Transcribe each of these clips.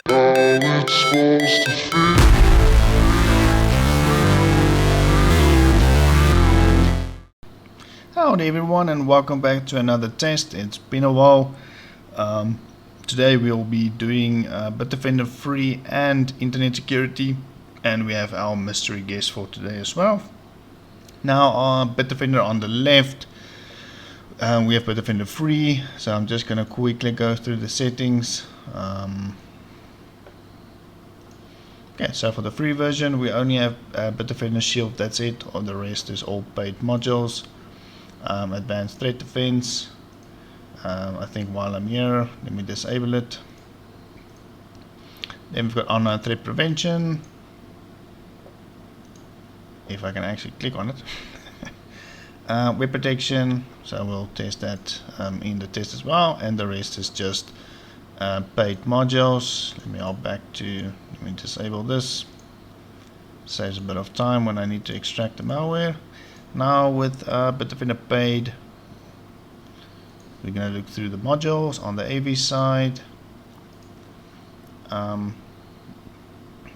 how it's supposed to feel. Howdy everyone and welcome back to another test. It's been a while. Today we'll be doing Bitdefender free and internet security, and we have our mystery guest for today as well. Now Bitdefender on the left, we have Bitdefender free, so I'm just going to quickly go through the settings. Okay, so for the free version we only have Bitdefender Shield, that's it. All the rest is all paid modules. Advanced threat defense. I think while I'm here, let me disable it. Then we've got online threat prevention. If I can actually click on it. Web protection, so we'll test that in the test as well, and the rest is just paid modules. Let me disable this. Saves a bit of time when I need to extract the malware. Now with Bitdefender paid, we're going to look through the modules on the AV side.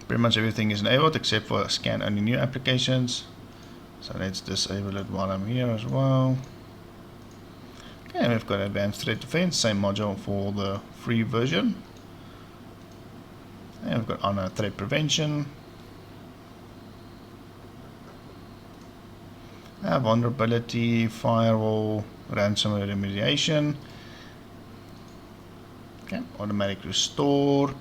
Pretty much everything is enabled except for scan only new applications. So let's disable it while I'm here as well. Okay, we've got advanced threat defense, same module for the free version. And we've got online threat prevention. Vulnerability, firewall, ransomware remediation. Okay, automatic restore,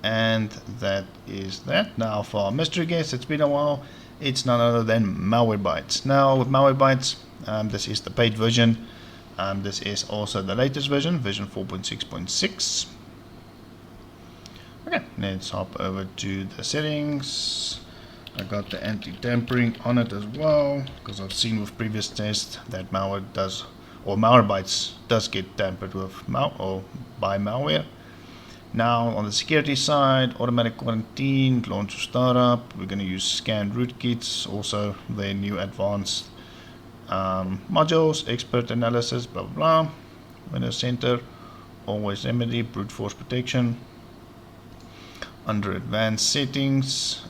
and that is that. Now for our mystery guest, it's been a while. It's none other than Mbytes. Now with Mbytes, this is the paid version. This is also the latest version 4.6.6. Okay, let's hop over to the settings. I got the anti-tampering on it as well, because I've seen with previous tests that Mbytes does get tampered with by malware. Now on the security side, automatic quarantine, launch startup. We're going to use scan rootkits, also their new advanced modules, expert analysis, blah blah blah. Windows Center, always remedy, brute force protection. Under advanced settings,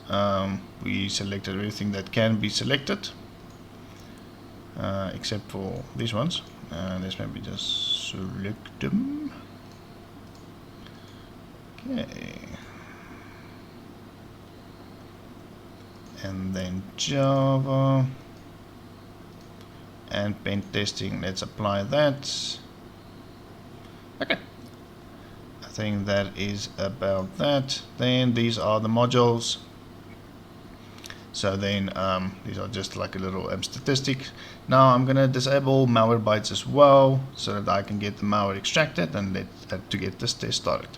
we selected everything that can be selected, except for these ones. Let's maybe just select them. Okay. And then Java and pen testing, let's apply that. Okay. I think that is about that. Then these are the modules. So then these are just like a little statistic. Now I'm gonna disable Mbytes as well, so that I can get the malware extracted and to get this test started.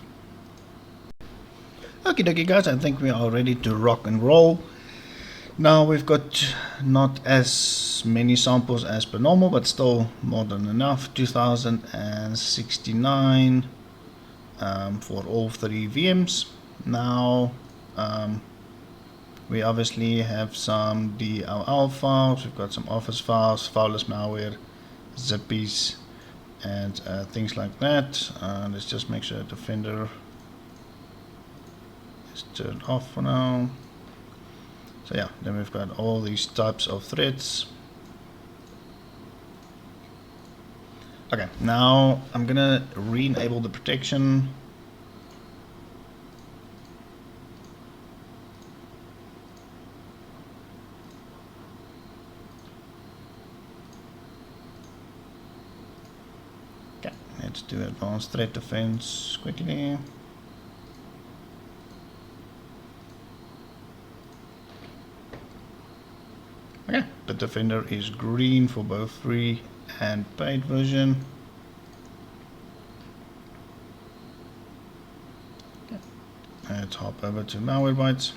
Okay dokie guys, I think we are ready to rock and roll. Now we've got not as many samples as per normal, but still more than enough. 2069 for all three VMs. Now we obviously have some DLL files, we've got some Office files, fileless malware, zippies, and things like that. Let's just make sure Defender is turned off for now. So yeah, then we've got all these types of threads. Okay, now I'm gonna re-enable the protection. Okay, let's do advanced threat defense quickly. Okay, Bitdefender is green for both free and paid version. Okay. Let's hop over to Mbytes.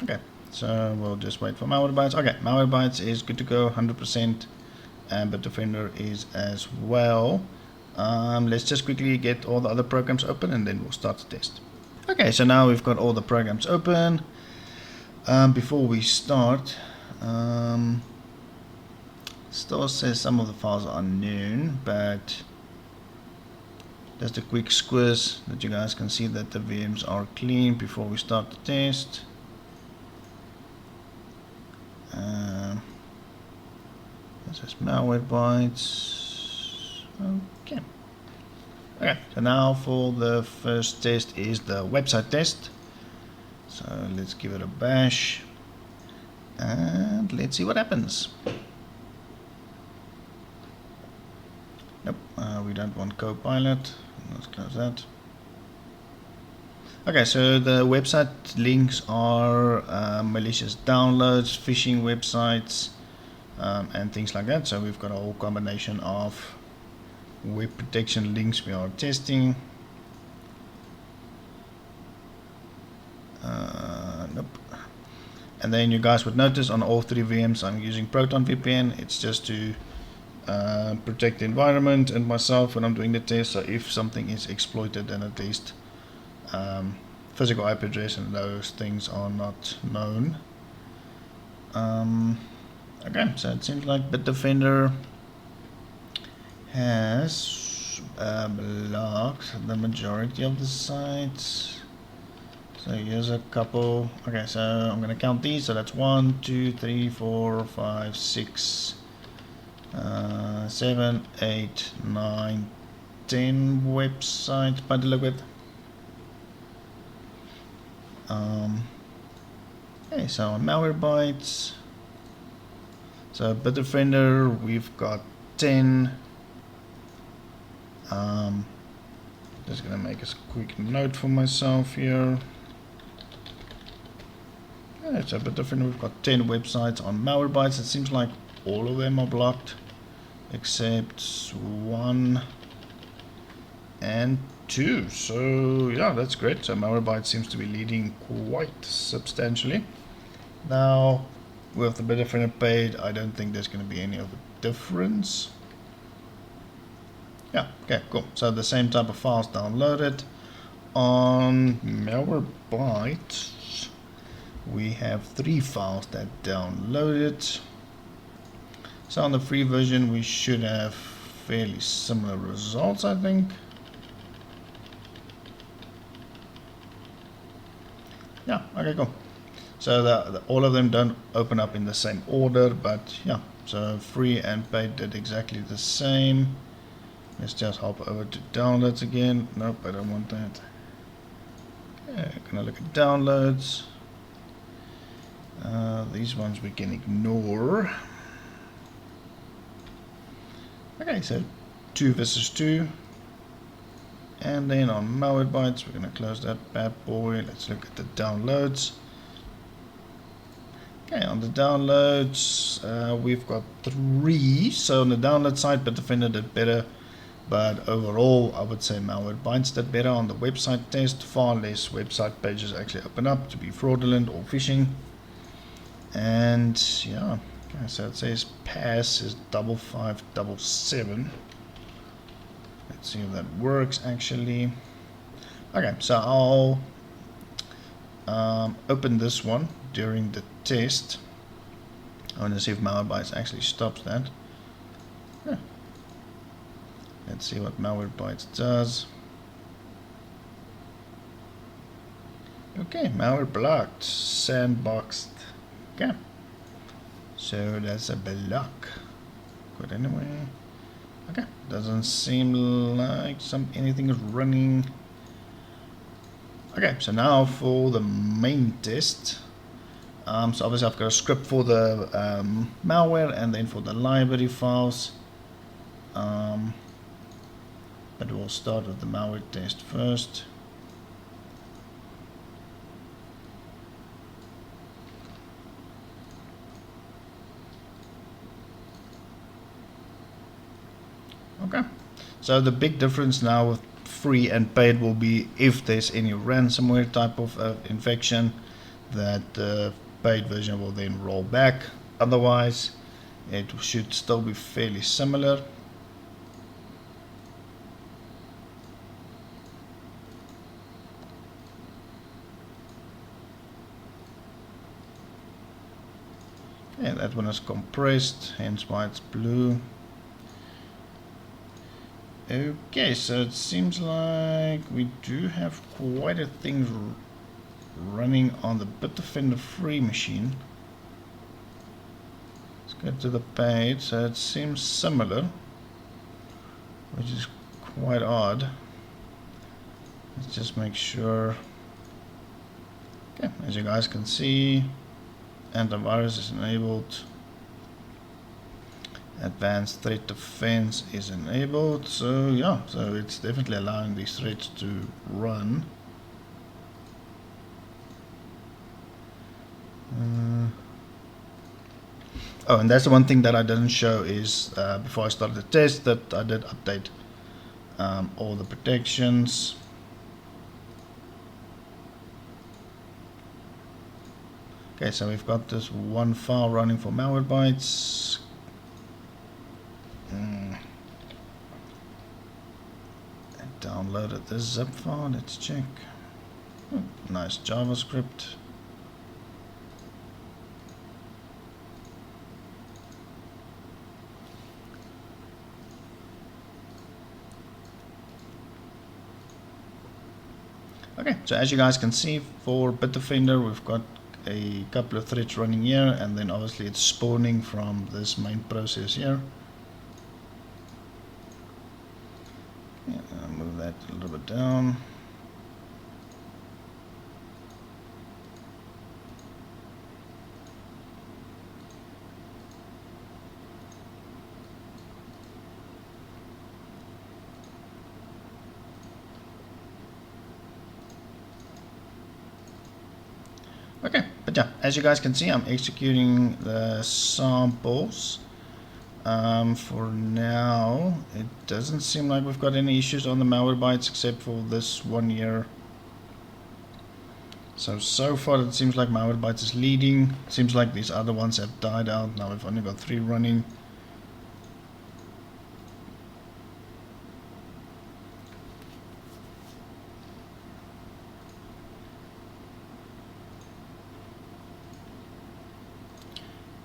Okay, so we'll just wait for Mbytes. Okay, Mbytes is good to go, 100%, and Bitdefender is as well. Let's just quickly get all the other programs open and then we'll start the test. Okay, so now we've got all the programs open. Before we start, still says some of the files are unknown, but just a quick squiz that you guys can see that the VMs are clean before we start the test. This is Mbytes. Okay. Okay, so now for the first test is the website test. So let's give it a bash and let's see what happens. Nope, we don't want Copilot. Let's close that. Okay, so the website links are malicious downloads, phishing websites, and things like that. So we've got a whole combination of web protection links we are testing. Nope. And then you guys would notice on all three VMs I'm using Proton VPN. It's just to protect the environment and myself when I'm doing the test. So if something is exploited, then at least physical IP address and those things are not known. Okay, so it seems like Bitdefender has blocked the majority of the sites. So here's a couple. Okay, so I'm gonna count these. So that's 1, 2, 3, 4, 5, 6, 7, 8, 9, 10 websites by the look of it. Okay, so on Mbytes. So Bitdefender, we've got 10. Just gonna make a quick note for myself here. Okay, so Bitdefender, we've got 10 websites on Mbytes. It seems like all of them are blocked except 1 and 2. So yeah, that's great. So Mbytes seems to be leading quite substantially. Now with the Bitdefender paid, I don't think there's going to be any of a difference. Yeah, okay, cool. So the same type of files downloaded. On Mbytes, we have 3 files that downloaded. So on the free version, we should have fairly similar results, I think. Yeah, okay, cool. So all of them don't open up in the same order, but yeah, so free and paid did exactly the same. Let's just hop over to downloads again. Nope, I don't want that. Okay, gonna look at downloads. These ones we can ignore. Okay, so 2 versus 2. And then on Mbytes, we're gonna close that bad boy. Let's look at the downloads. Okay, on the downloads, we've got 3. So on the download side, Bitdefender did better. But overall, I would say Mbytes did better on the website test. Far less website pages actually open up to be fraudulent or phishing. And yeah, okay, so it says pass is 5577. Let's see if that works actually. Okay, so I'll open this one during the test. I want to see if Mbytes actually stops that. Yeah. Let's see what Mbytes does. Okay, malware blocked, sandboxed. Okay, so that's a block. Good anyway. Okay, doesn't seem like anything is running. Okay, so now for the main test. So obviously I've got a script for the malware and then for the library files. But we'll start with the malware test first. Okay, so the big difference now with free and paid will be if there's any ransomware type of infection, that the paid version will then roll back. Otherwise, it should still be fairly similar. Yeah, that one is compressed, hence why it's blue. Okay, so it seems like we do have quite a thing running on the Bitdefender free machine. Let's go to the page. So it seems similar, which is quite odd. Let's just make sure. Okay, as you guys can see, antivirus is enabled. Advanced threat defense is enabled. So yeah, so it's definitely allowing these threats to run. Oh, and that's the one thing that I didn't show is before I started the test that I did update all the protections. Okay, so we've got this one file running for Mbytes. I downloaded this zip file. Let's check. Oh, nice JavaScript. Okay, so as you guys can see, for Bitdefender we've got a couple of threads running here, and then obviously it's spawning from this main process here. Yeah, I'll move that a little bit down. Okay, but yeah, as you guys can see, I'm executing the samples. For now, it doesn't seem like we've got any issues on the Mbytes except for this one here. So far it seems like Mbytes is leading. Seems like these other ones have died out. Now we've only got 3 running.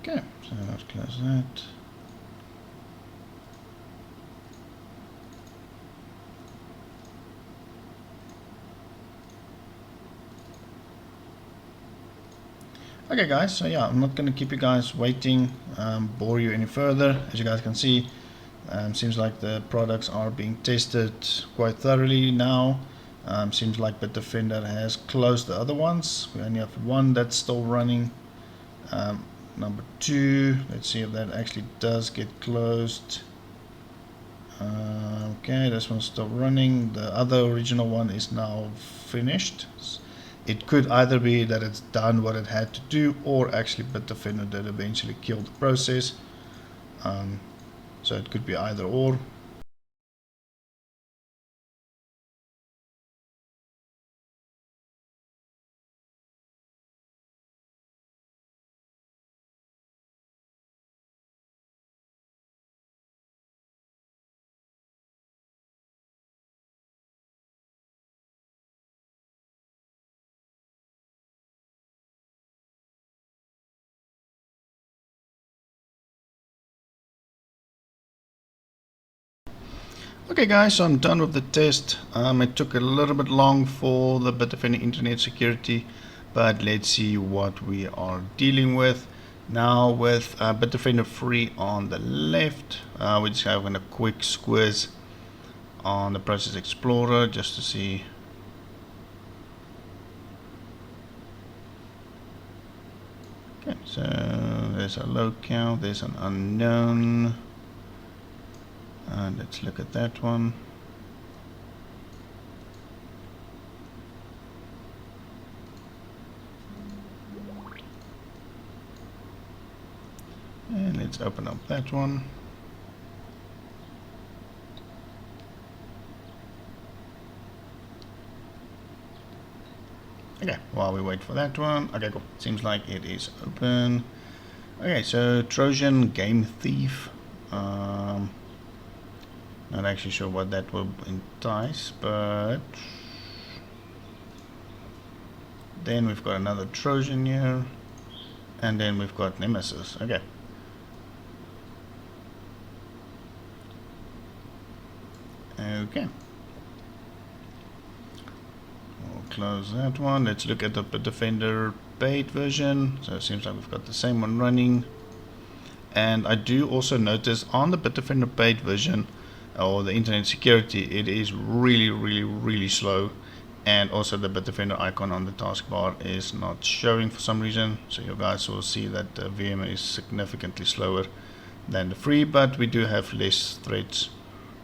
Okay, so let's close that. Okay guys, so yeah, I'm not going to keep you guys waiting, bore you any further. As you guys can see, seems like the products are being tested quite thoroughly now. Seems like Bitdefender has closed the other ones. We only have one that's still running. Number 2, let's see if that actually does get closed. Okay, this one's still running. The other original one is now finished. It could either be that it's done what it had to do, or actually Bitdefender did eventually kill the process. So it could be either or. Okay guys, so I'm done with the test. It took a little bit long for the Bitdefender internet security, but let's see what we are dealing with. Now with Bitdefender free on the left, we're just having a quick squiz on the Process Explorer just to see. Okay, so there's a low count, there's an unknown. Let's look at that one. And let's open up that one. Okay, while we wait for that one. Okay, cool. Seems like it is open. Okay, so Trojan Game Thief. Not actually sure what that will entice, but then we've got another Trojan here, and then we've got Nemesis. Okay. Okay. We'll close that one. Let's look at the Bitdefender paid version. So it seems like we've got the same one running. And I do also notice on the Bitdefender paid version, or the internet security, it is really slow. And also the Bitdefender icon on the taskbar is not showing for some reason. So you guys will see that the VM is significantly slower than the free, but we do have less threads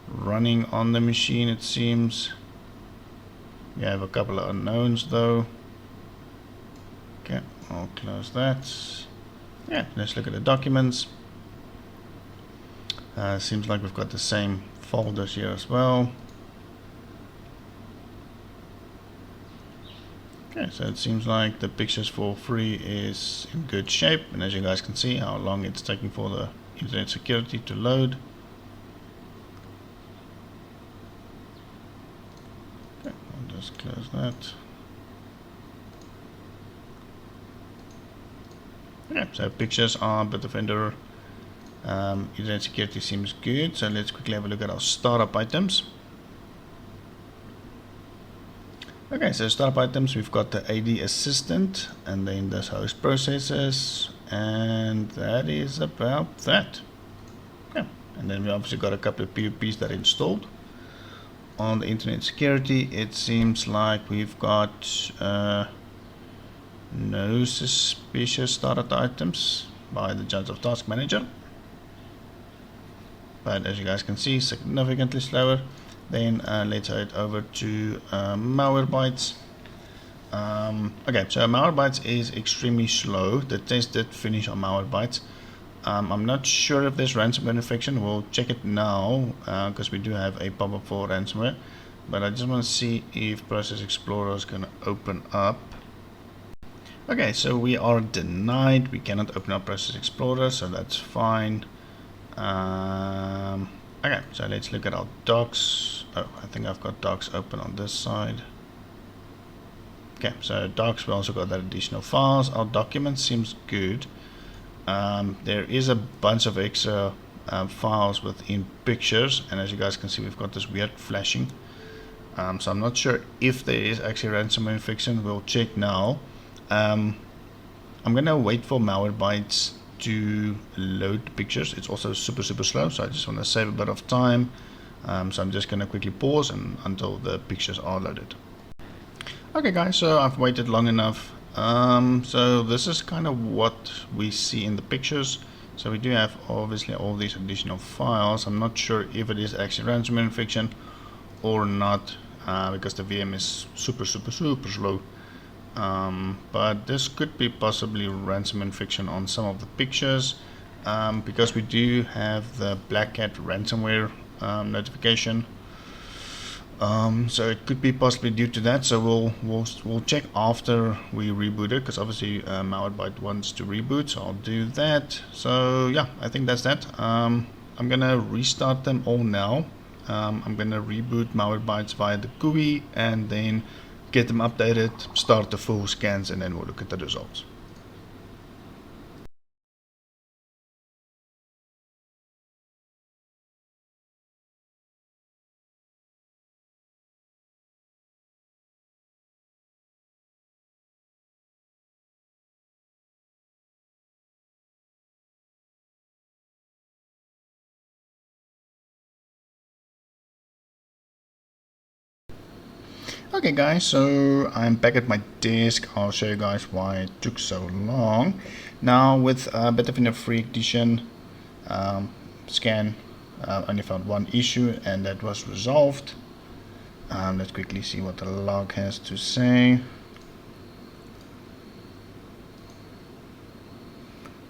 running on the machine, it seems. We have a couple of unknowns though. Okay, I'll close that. Yeah, let's look at the documents. Seems like we've got the same folders here as well. Okay, so it seems like the pictures for free is in good shape, and as you guys can see how long it's taking for the internet security to load. Okay, I'll just close that. Okay, so pictures are Bitdefender. Internet security seems good, so let's quickly have a look at our startup items. Okay, so startup items, we've got the AD assistant, and then this host processes, and that is about that. Okay, and then we obviously got a couple of POPs that are installed. On the internet security, it seems like we've got no suspicious startup items by the Judge of Task Manager. But as you guys can see, significantly slower. Then let's head over to Mbytes. Okay, so Mbytes is extremely slow. The test did finish on Mbytes. I'm not sure if there's ransomware infection. We'll check it now because we do have a pop-up for ransomware. But I just want to see if Process Explorer is going to open up. Okay, so we are denied. We cannot open up Process Explorer, so that's fine. Okay, so let's look at our docs. Oh, I think I've got docs open on this side. Okay, so docs, we also got that additional files. Our documents seems good. There is a bunch of extra files within pictures, and as you guys can see, we've got this weird flashing. So I'm not sure if there is actually ransomware infection. We'll check now. I'm gonna wait for Mbytes to load pictures. It's also super slow, so I just want to save a bit of time. So I'm just going to quickly pause until the pictures are loaded. Okay guys, so I've waited long enough. So this is kind of what we see in the pictures. So we do have obviously all these additional files. I'm not sure if it is actually ransomware infection or not, because the VM is super slow. But this could be possibly ransom infection on some of the pictures, because we do have the Black Cat ransomware notification. So it could be possibly due to that. So we'll check after we reboot it, because obviously Mbytes wants to reboot, so I'll do that. So yeah, I think that's that. I'm gonna restart them all now. I'm gonna reboot Mbytes via the GUI and then get them updated, start the full scans, and then we'll look at the results. Okay guys, so I'm back at my desk. I'll show you guys why it took so long. Now with Bitdefender Free Edition scan, only found one issue, and that was resolved. Let's quickly see what the log has to say.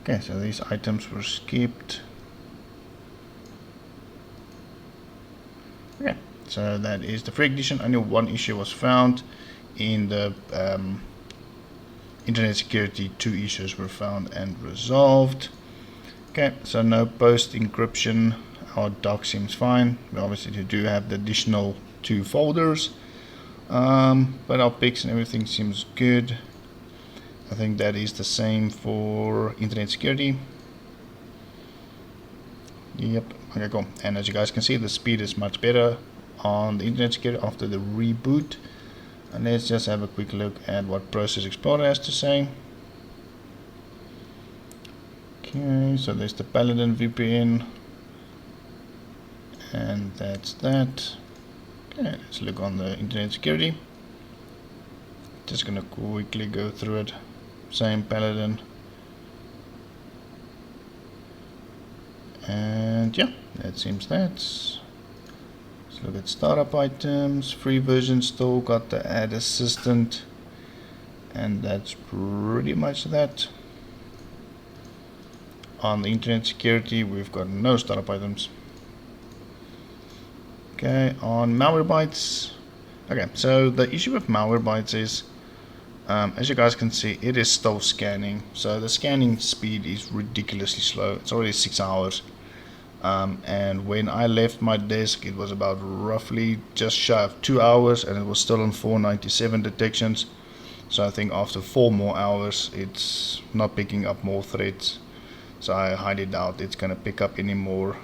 Okay, so these items were skipped. Okay, so that is the free edition. Only one issue was found. In the internet security, 2 issues were found and resolved. Okay, so no post encryption. Our doc seems fine. We obviously do have the additional 2 folders, but our pics and everything seems good. I think that is the same for internet security. Yep, okay, cool. And as you guys can see, the speed is much better on the internet security after the reboot. And let's just have a quick look at what Process Explorer has to say. Okay, so there's the Paladin VPN, and that's that. Okay, let's look on the internet security. Just gonna quickly go through it. Same Paladin. And yeah, that seems that. Let's look at startup items. Free version still got the add assistant, and that's pretty much that. On the internet security, we've got no startup items. Okay, on Mbytes. Okay, so the issue with Mbytes is, as you guys can see, it is still scanning. So the scanning speed is ridiculously slow. It's already 6 hours. And when I left my desk, it was about roughly just shy of 2 hours, and it was still on 497 detections. So I think after 4 more hours, it's not picking up more threads. So I highly doubt it's going to pick up any more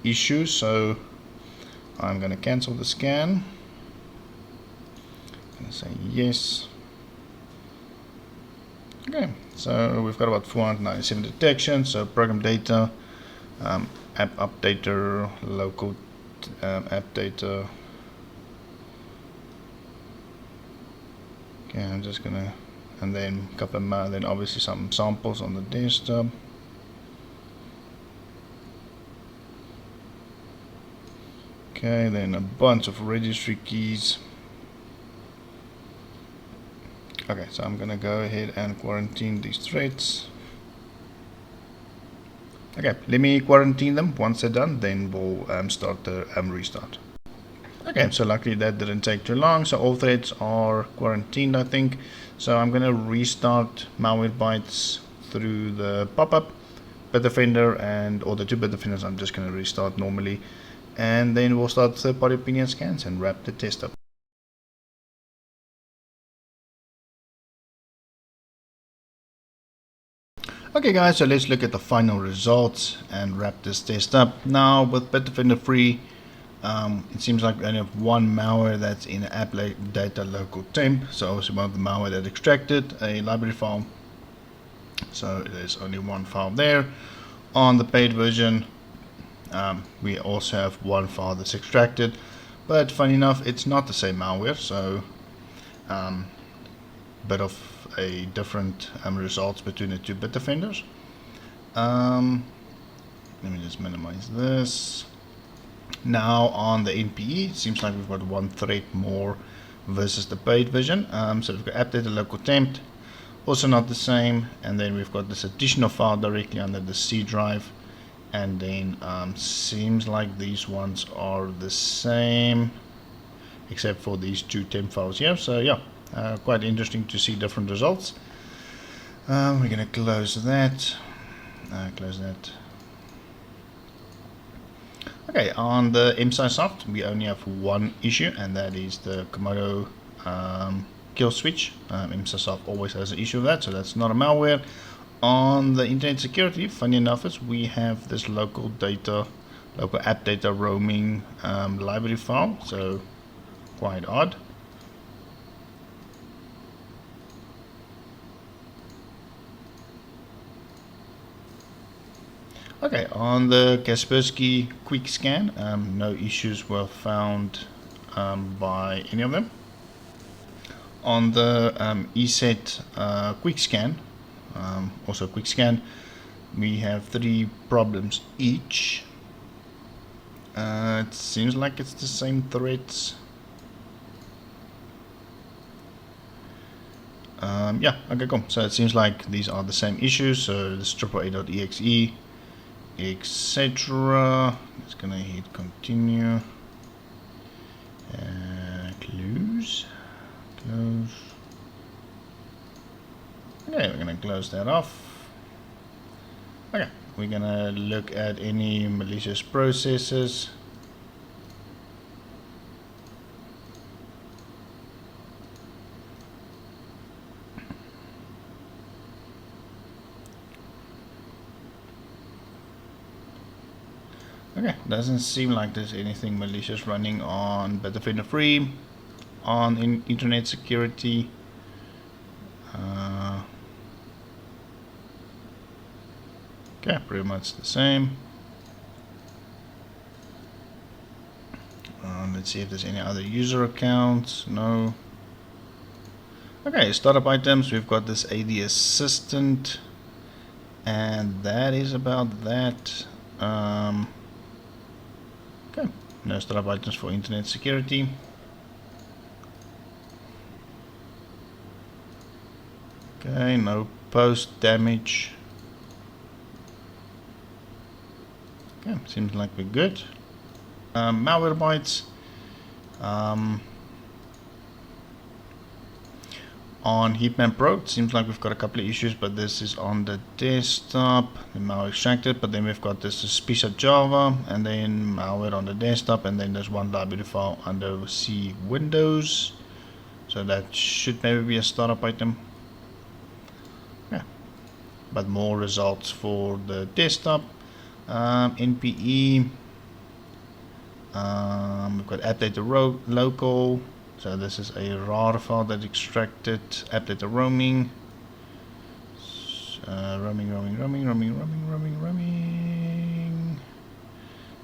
issues. So I'm going to cancel the scan. I'm going to say yes. Okay, so we've got about 497 detections. So program data, app updater, local app data. Okay, I'm just going to, and then a couple of, then obviously some samples on the desktop. Okay, then a bunch of registry keys. Okay, so I'm gonna go ahead and quarantine these threads. Okay, let me quarantine them. Once they're done, then we'll start the restart. Okay, so luckily that didn't take too long. So all threads are quarantined, I think. So I'm gonna restart Mbytes through the pop-up Bitdefender, and all the 2 Bitdefenders I'm just gonna restart normally. And then we'll start third-party opinion scans and wrap the test up. Okay guys, so let's look at the final results and wrap this test up. Now with Bitdefender free, it seems like we only have one malware that's in app data local temp. So obviously one of the malware that extracted a library file. So there's only one file there. On the paid version, we also have one file that's extracted, but funny enough, it's not the same malware, so bit of a different results between the 2 Bitdefenders. Let me just minimize this. Now on the NPE, it seems like we've got one thread more versus the paid version. So we've got app data local temp, also not the same, and then we've got this additional file directly under the C drive. And then seems like these ones are the same except for these 2 temp files here. So yeah, quite interesting to see different results. We're gonna close that. Okay, on the Mbytes we only have one issue, and that is the Komodo kill switch. Mbytes always has an issue with that, so that's not a malware. On the internet security, funny enough, is we have this local app data roaming library file, so quite odd. Okay, on the Kaspersky quick scan, no issues were found by any of them. On the ESET quick scan, also quick scan, we have 3 problems each. It seems like it's the same threads. Yeah, okay, cool. So it seems like these are the same issues. So this AAA.exe, etc. It's gonna hit continue. Close. Okay, we're gonna close that off. Okay, we're gonna look at any malicious processes. Okay, doesn't seem like there's anything malicious running on Bitdefender Free, on internet security. Okay, pretty much the same. Let's see if there's any other user accounts. No. Okay, startup items. We've got this AD assistant, and that is about that. Okay, no startup items for internet security. Okay, no post damage. Okay, seems like we're good. Mbytes. On Heatman Pro, it seems like we've got a couple of issues, but this is on the desktop, the malware extracted, but then we've got this suspicious Java, and then malware on the desktop, and then there's one library file under C Windows. So that should maybe be a startup item. Yeah, but more results for the desktop. NPE. We've got update local. So this is a RAR file that extracted update the roaming. Roaming.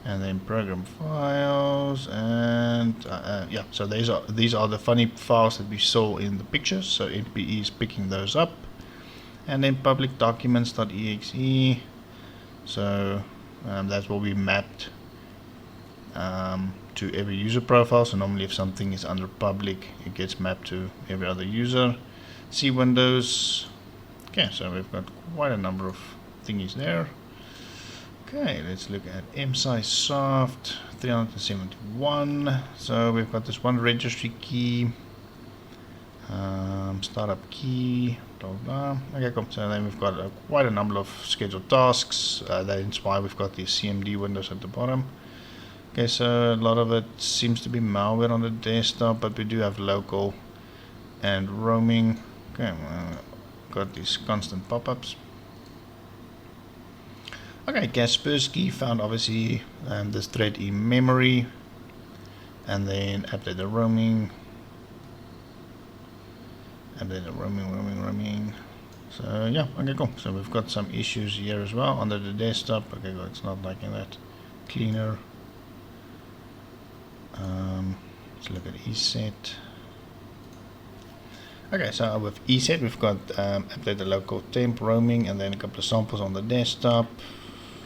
And then program files, and yeah, so these are the funny files that we saw in the pictures. So NPE is picking those up, and then public documents.exe. So that's what we mapped to every user profile. So normally if something is under public, it gets mapped to every other user. C Windows. Okay, so we've got quite a number of thingies there. Okay, let's look at Mbytes soft 371. So we've got this one registry key, startup key, blah blah. Okay, cool. So then we've got quite a number of scheduled tasks. That's why we've got these CMD windows at the bottom. Okay, so a lot of it seems to be malware on the desktop, but we do have local and roaming. Okay, got these constant pop-ups. Okay, Kaspersky found obviously this thread in memory, and then update the roaming, update the roaming. So yeah, okay, cool. So we've got some issues here as well under the desktop. Okay, well, it's not liking that. Cleaner. Let's look at ESET. Okay, so with ESET we've got update the local temp roaming, and then a couple of samples on the desktop.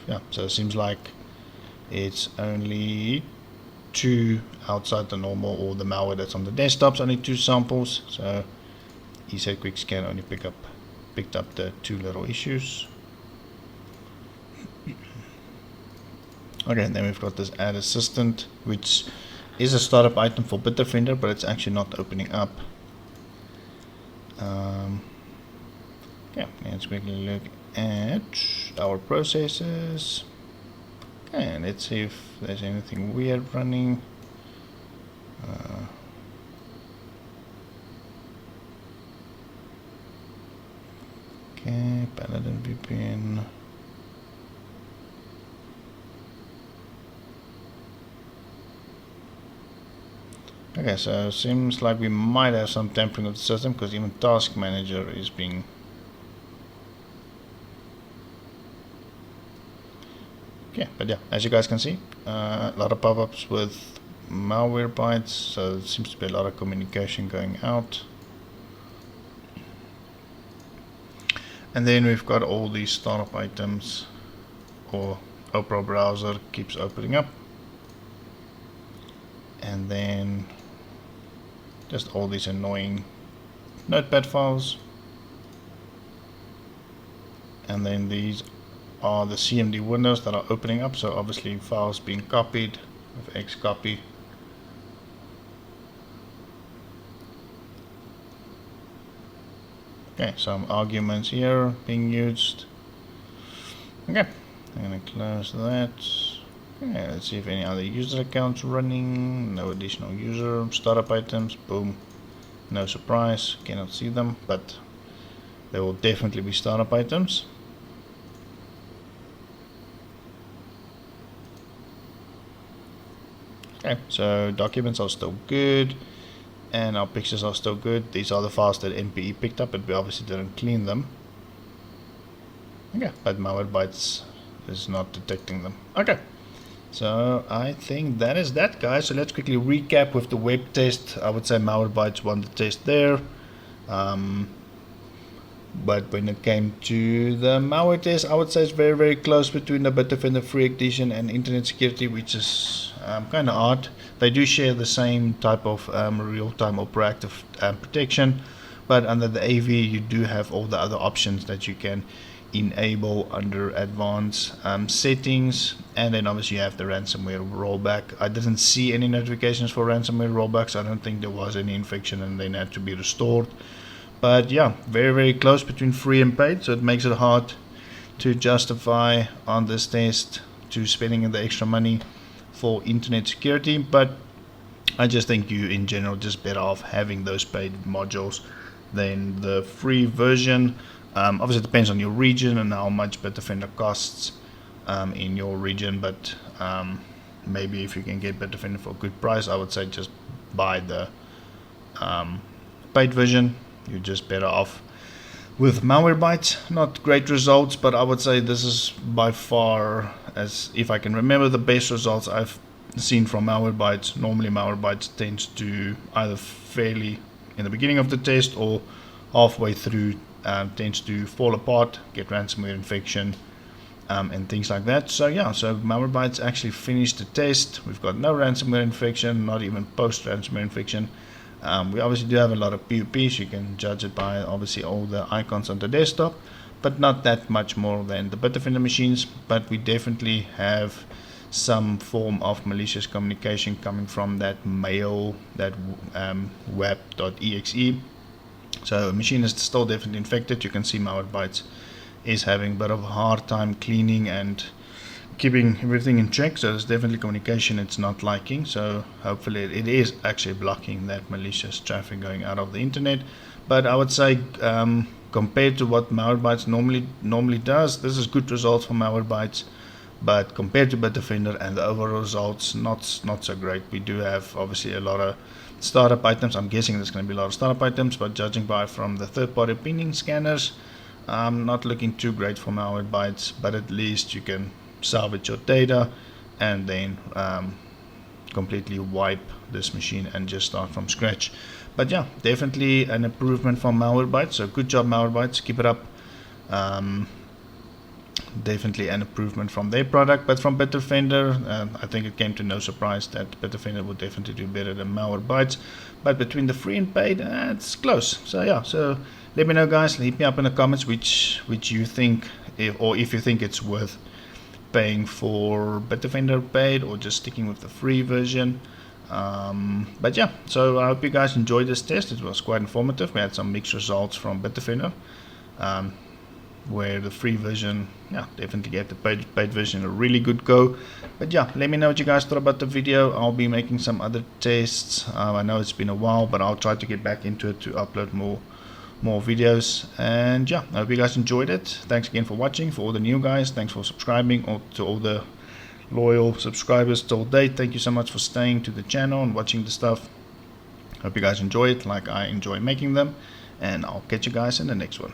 Yeah, so it seems like it's only 2 outside the normal, or the malware that's on the desktop's only 2 samples. So ESET quick scan only picked up the 2 little issues. Okay, and then we've got this add assistant, which is a startup item for Bitdefender, but it's actually not opening up. Okay, let's quickly look at our processes. Okay, and let's see if there's anything weird running. Okay, Paladin VPN. Okay, so it seems like we might have some tampering of the system, because even Task Manager is being okay, but yeah, as you guys can see, a lot of pop-ups with malware bytes, so there seems to be a lot of communication going out. And then we've got all these startup items, or Opera browser keeps opening up, and then just all these annoying notepad files, and then these are the CMD windows that are opening up. So obviously files being copied with X copy. Okay, some arguments here being used. Okay, I'm gonna close that. Okay, let's see if any other user accounts running. No additional user. Startup items, boom. No surprise, cannot see them, but there will definitely be startup items. Okay, so documents are still good, and our pictures are still good. These are the files that MPE picked up, but we obviously didn't clean them. Okay, but Mbytes is not detecting them. Okay, so I think that is that, guys. So let's quickly recap with the web test. I would say Mbytes won the test there. But when it came to the malware test, I would say it's very, very close between the Bitdefender Free Edition and Internet Security, which is kind of odd. They do share the same type of real-time or proactive protection, but under the AV you do have all the other options that you can enable under advanced settings, and then obviously you have the ransomware rollback. I didn't see any notifications for ransomware rollbacks. I don't think there was any infection and then had to be restored. But yeah, very, very close between free and paid, so it makes it hard to justify on this test to spending the extra money for internet security. But I just think you in general just better off having those paid modules than the free version. Obviously it depends on your region and how much Bitdefender costs in your region, but maybe if you can get Bitdefender for a good price, I would say just buy the paid version. You're just better off with Mbytes. Not great results, but I would say this is by far, as if I can remember, the best results I've seen from Mbytes. Normally Mbytes tends to either fairly in the beginning of the test or halfway through tends to fall apart, get ransomware infection, and things like that. So yeah, so Mbytes actually finished the test. We've got no ransomware infection, not even post ransomware infection. We obviously do have a lot of PUPs. You can judge it by obviously all the icons on the desktop, but not that much more than the Bitdefender machines. But we definitely have some form of malicious communication coming from that mail, that web.exe. So the machine is still definitely infected. You can see Mbytes is having a bit of a hard time cleaning and keeping everything in check, so there's definitely communication it's not liking. So hopefully it is actually blocking that malicious traffic going out of the internet. But I would say compared to what Mbytes normally does, this is good results for Mbytes, but compared to Bitdefender and the overall results, not so great. We do have obviously a lot of startup items. I'm guessing there's going to be a lot of startup items, but judging by from the third-party pinging scanners, not looking too great for Mbytes. But at least you can salvage your data and then completely wipe this machine and just start from scratch. But yeah, definitely an improvement from Mbytes. So good job Mbytes, keep it up. Definitely an improvement from their product. But from Bitdefender, I think it came to no surprise that Bitdefender would definitely do better than Mbytes. But between the free and paid, it's close. So yeah, so let me know, guys. Hit me up in the comments which you think, if you think it's worth paying for Bitdefender paid or just sticking with the free version. But yeah, so I hope you guys enjoyed this test. It was quite informative. We had some mixed results from Bitdefender, where the free version, yeah, definitely gave the paid version a really good go. But yeah, let me know what you guys thought about the video. I'll be making some other tests. I know it's been a while, but I'll try to get back into it to upload more videos. And yeah, I hope you guys enjoyed it. Thanks again for watching. For all the new guys, thanks for subscribing. Or to all the loyal subscribers till date, thank you so much for staying to the channel and watching the stuff. Hope you guys enjoy it like I enjoy making them, and I'll catch you guys in the next one.